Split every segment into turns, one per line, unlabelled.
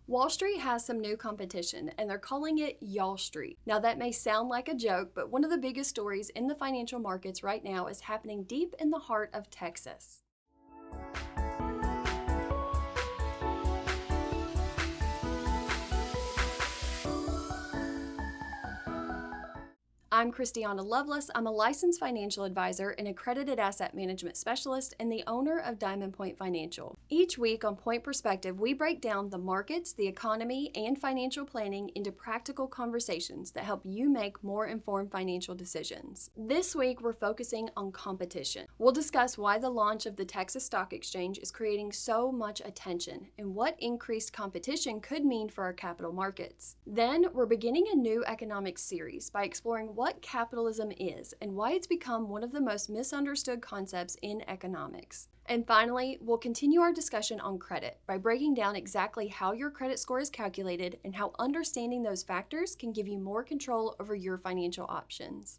Wall Street has some new competition, and they're calling it Y'all Street. Now, that may sound like a joke, but one of the biggest stories in the financial markets right now is happening deep in the heart of Texas. I'm Christiana Lovelace. I'm a licensed financial advisor and accredited asset management specialist and the owner of Diamond Point Financial. Each week on Pointe Perspective, we break down the markets, the economy, and financial planning into practical conversations that help you make more informed financial decisions. This week, we're focusing on competition. We'll discuss why the launch of the Texas Stock Exchange is creating so much attention and what increased competition could mean for our capital markets. Then, we're beginning a new economics series by exploring what capitalism is and why it's become one of the most misunderstood concepts in economics. And finally, we'll continue our discussion on credit by breaking down exactly how your credit score is calculated and how understanding those factors can give you more control over your financial options.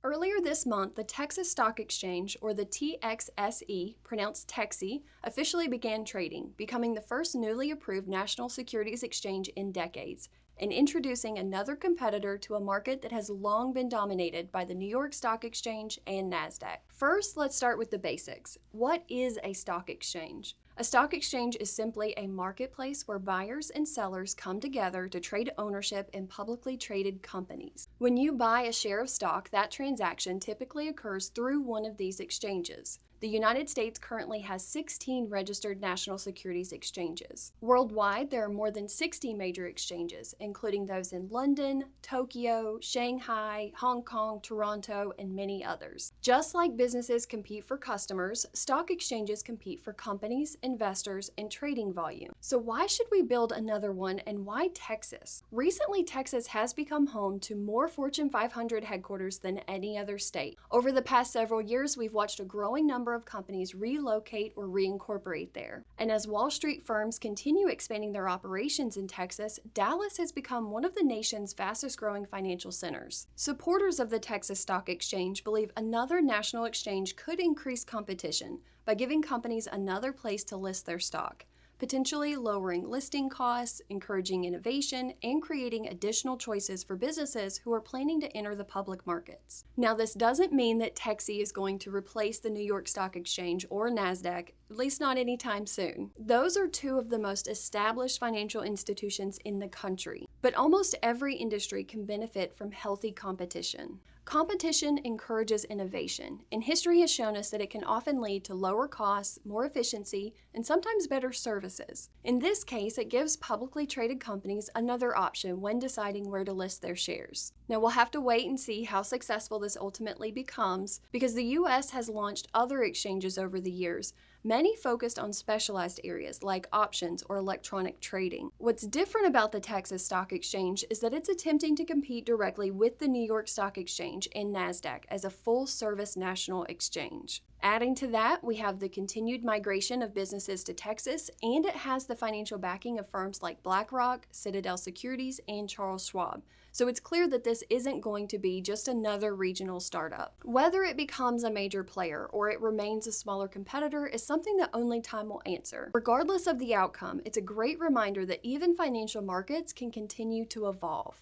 Earlier this month, the Texas Stock Exchange, or the TXSE, pronounced Texie, officially began trading, becoming the first newly approved national securities exchange in decades, and introducing another competitor to a market that has long been dominated by the New York Stock Exchange and NASDAQ. First, let's start with the basics. What is a stock exchange? A stock exchange is simply a marketplace where buyers and sellers come together to trade ownership in publicly traded companies. When you buy a share of stock, that transaction typically occurs through one of these exchanges. The United States currently has 16 registered national securities exchanges. Worldwide, there are more than 60 major exchanges, including those in London, Tokyo, Shanghai, Hong Kong, Toronto, and many others. Just like businesses compete for customers, stock exchanges compete for companies, investors, and trading volume. So why should we build another one, and why Texas? Recently, Texas has become home to more Fortune 500 headquarters than any other state. Over the past several years, we've watched a growing number of companies relocate or reincorporate there. And as Wall Street firms continue expanding their operations in Texas, Dallas has become one of the nation's fastest growing financial centers. Supporters of the Texas Stock Exchange believe another national exchange could increase competition by giving companies another place to list their stock, potentially lowering listing costs, encouraging innovation, and creating additional choices for businesses who are planning to enter the public markets. Now, this doesn't mean that Texie is going to replace the New York Stock Exchange or NASDAQ, at least not anytime soon. Those are two of the most established financial institutions in the country, but almost every industry can benefit from healthy competition. Competition encourages innovation, and history has shown us that it can often lead to lower costs, more efficiency, and sometimes better services. In this case, it gives publicly traded companies another option when deciding where to list their shares. Now, we'll have to wait and see how successful this ultimately becomes, because the U.S. has launched other exchanges over the years, many focused on specialized areas like options or electronic trading. What's different about the Texas Stock Exchange is that it's attempting to compete directly with the New York Stock Exchange and NASDAQ as a full-service national exchange. Adding to that, we have the continued migration of businesses to Texas, and it has the financial backing of firms like BlackRock, Citadel Securities, and Charles Schwab. So it's clear that this isn't going to be just another regional startup. Whether it becomes a major player or it remains a smaller competitor is something that only time will answer. Regardless of the outcome, it's a great reminder that even financial markets can continue to evolve.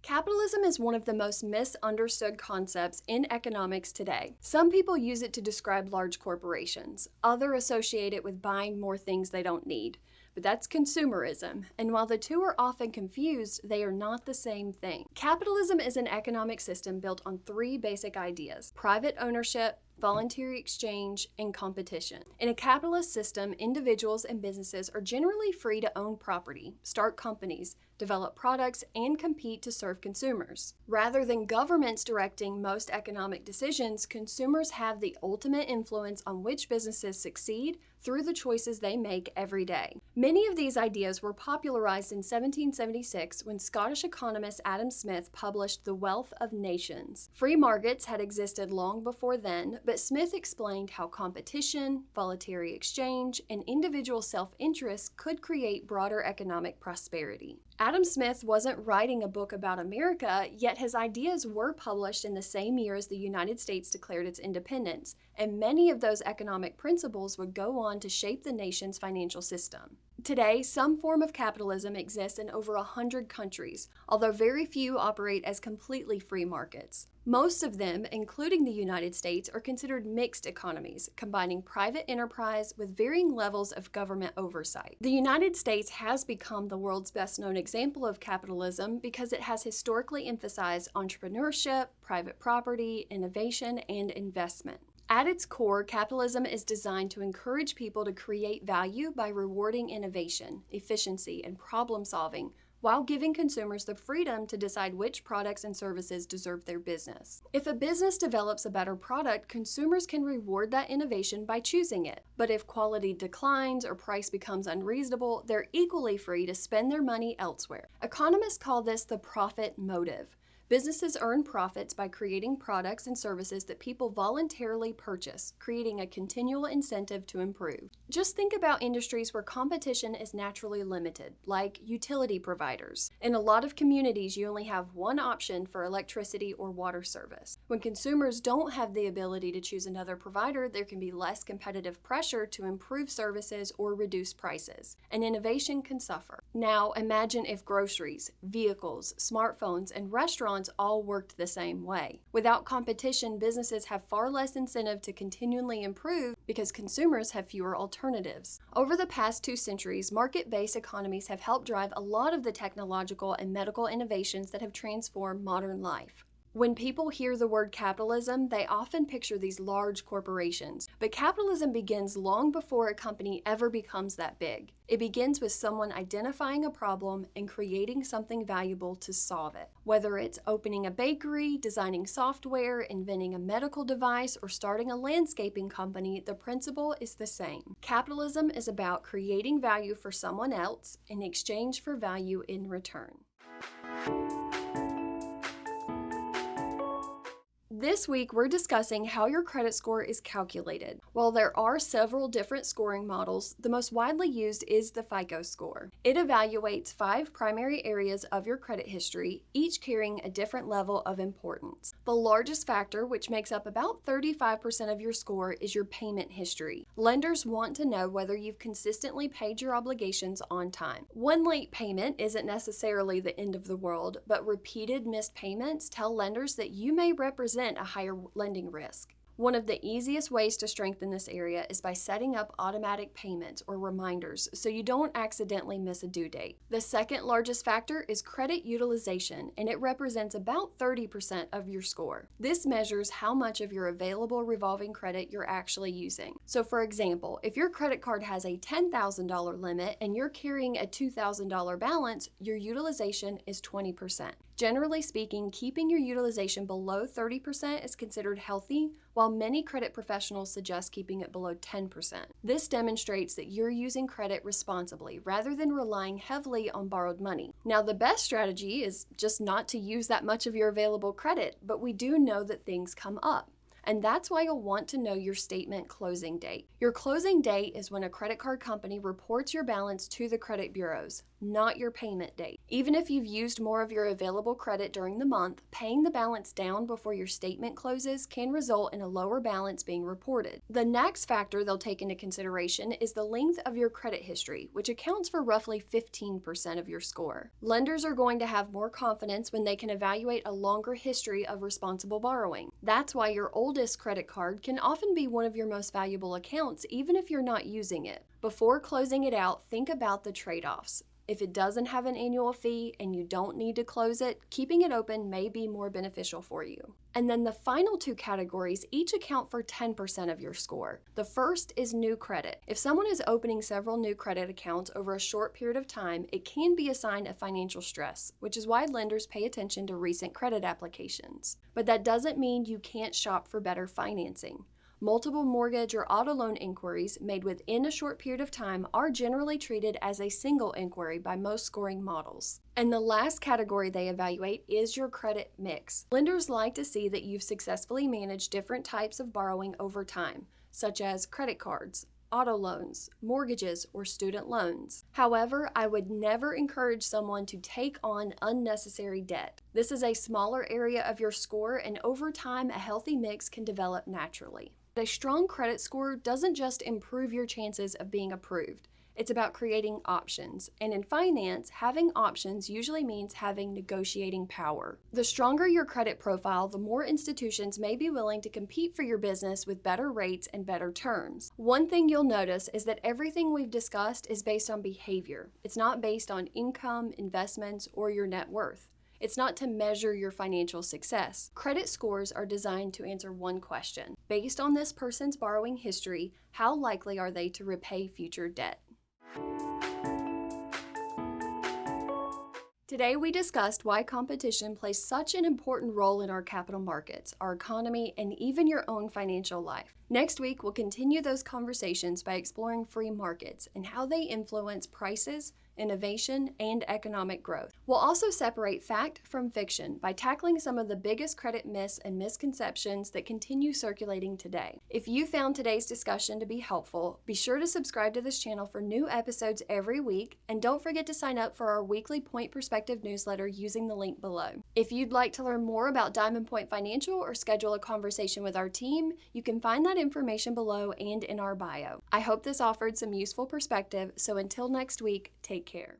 Capitalism is one of the most misunderstood concepts in economics today. Some people use it to describe large corporations. Others associate it with buying more things they don't need. But that's consumerism, and while the two are often confused, they are not the same thing. Capitalism is an economic system built on three basic ideas: private ownership, voluntary exchange, and competition. In a capitalist system, individuals and businesses are generally free to own property, start companies, develop products, and compete to serve consumers. Rather than governments directing most economic decisions, consumers have the ultimate influence on which businesses succeed through the choices they make every day. Many of these ideas were popularized in 1776 when Scottish economist Adam Smith published The Wealth of Nations. Free markets had existed long before then, but Smith explained how competition, voluntary exchange, and individual self-interest could create broader economic prosperity. Adam Smith wasn't writing a book about America, yet his ideas were published in the same year as the United States declared its independence, and many of those economic principles would go on to shape the nation's financial system. Today, some form of capitalism exists in over 100 countries, although very few operate as completely free markets. Most of them, including the United States, are considered mixed economies, combining private enterprise with varying levels of government oversight. The United States has become the world's best-known example of capitalism because it has historically emphasized entrepreneurship, private property, innovation, and investment. At its core, capitalism is designed to encourage people to create value by rewarding innovation, efficiency, and problem solving, while giving consumers the freedom to decide which products and services deserve their business. If a business develops a better product, consumers can reward that innovation by choosing it. But if quality declines or price becomes unreasonable, they're equally free to spend their money elsewhere. Economists call this the profit motive. Businesses earn profits by creating products and services that people voluntarily purchase, creating a continual incentive to improve. Just think about industries where competition is naturally limited, like utility providers. In a lot of communities, you only have one option for electricity or water service. When consumers don't have the ability to choose another provider, there can be less competitive pressure to improve services or reduce prices, and innovation can suffer. Now, imagine if groceries, vehicles, smartphones, and restaurants all worked the same way. Without competition, businesses have far less incentive to continually improve because consumers have fewer alternatives. Over the past 2 centuries, market-based economies have helped drive a lot of the technological and medical innovations that have transformed modern life. When people hear the word capitalism, they often picture these large corporations. But capitalism begins long before a company ever becomes that big. It begins with someone identifying a problem and creating something valuable to solve it. Whether it's opening a bakery, designing software, inventing a medical device, or starting a landscaping company, the principle is the same. Capitalism is about creating value for someone else in exchange for value in return. This week, we're discussing how your credit score is calculated. While there are several different scoring models, the most widely used is the FICO score. It evaluates 5 primary areas of your credit history, each carrying a different level of importance. The largest factor, which makes up about 35% of your score, is your payment history. Lenders want to know whether you've consistently paid your obligations on time. One late payment isn't necessarily the end of the world, but repeated missed payments tell lenders that you may represent a higher lending risk. One of the easiest ways to strengthen this area is by setting up automatic payments or reminders so you don't accidentally miss a due date. The second largest factor is credit utilization, and it represents about 30% of your score. This measures how much of your available revolving credit you're actually using. So for example, if your credit card has a $10,000 limit and you're carrying a $2,000 balance, your utilization is 20%. Generally speaking, keeping your utilization below 30% is considered healthy, while many credit professionals suggest keeping it below 10%. This demonstrates that you're using credit responsibly rather than relying heavily on borrowed money. Now, the best strategy is just not to use that much of your available credit, but we do know that things come up. And that's why you'll want to know your statement closing date. Your closing date is when a credit card company reports your balance to the credit bureaus, not your payment date. Even if you've used more of your available credit during the month, paying the balance down before your statement closes can result in a lower balance being reported. The next factor they'll take into consideration is the length of your credit history, which accounts for roughly 15% of your score. Lenders are going to have more confidence when they can evaluate a longer history of responsible borrowing. That's why your oldest credit card can often be one of your most valuable accounts, even if you're not using it. Before closing it out, think about the trade-offs. If it doesn't have an annual fee and you don't need to close it, keeping it open may be more beneficial for you. And then the final 2 categories each account for 10% of your score. The first is new credit. If someone is opening several new credit accounts over a short period of time, it can be a sign of financial stress, which is why lenders pay attention to recent credit applications. But that doesn't mean you can't shop for better financing. Multiple mortgage or auto loan inquiries made within a short period of time are generally treated as a single inquiry by most scoring models. And the last category they evaluate is your credit mix. Lenders like to see that you've successfully managed different types of borrowing over time, such as credit cards, auto loans, mortgages, or student loans. However, I would never encourage someone to take on unnecessary debt. This is a smaller area of your score, and over time, a healthy mix can develop naturally. A strong credit score doesn't just improve your chances of being approved. It's about creating options, and in finance, having options usually means having negotiating power. The stronger your credit profile, the more institutions may be willing to compete for your business with better rates and better terms. One thing you'll notice is that everything we've discussed is based on behavior. It's not based on income, investments, or your net worth. It's not to measure your financial success. Credit scores are designed to answer one question. Based on this person's borrowing history, how likely are they to repay future debt? Today we discussed why competition plays such an important role in our capital markets, our economy, and even your own financial life. Next week, we'll continue those conversations by exploring free markets and how they influence prices, innovation, and economic growth. We'll also separate fact from fiction by tackling some of the biggest credit myths and misconceptions that continue circulating today. If you found today's discussion to be helpful, be sure to subscribe to this channel for new episodes every week, and don't forget to sign up for our weekly Pointe Perspective newsletter using the link below. If you'd like to learn more about Diamond Point Financial or schedule a conversation with our team, you can find that information below and in our bio. I hope this offered some useful perspective, so until next week, take care.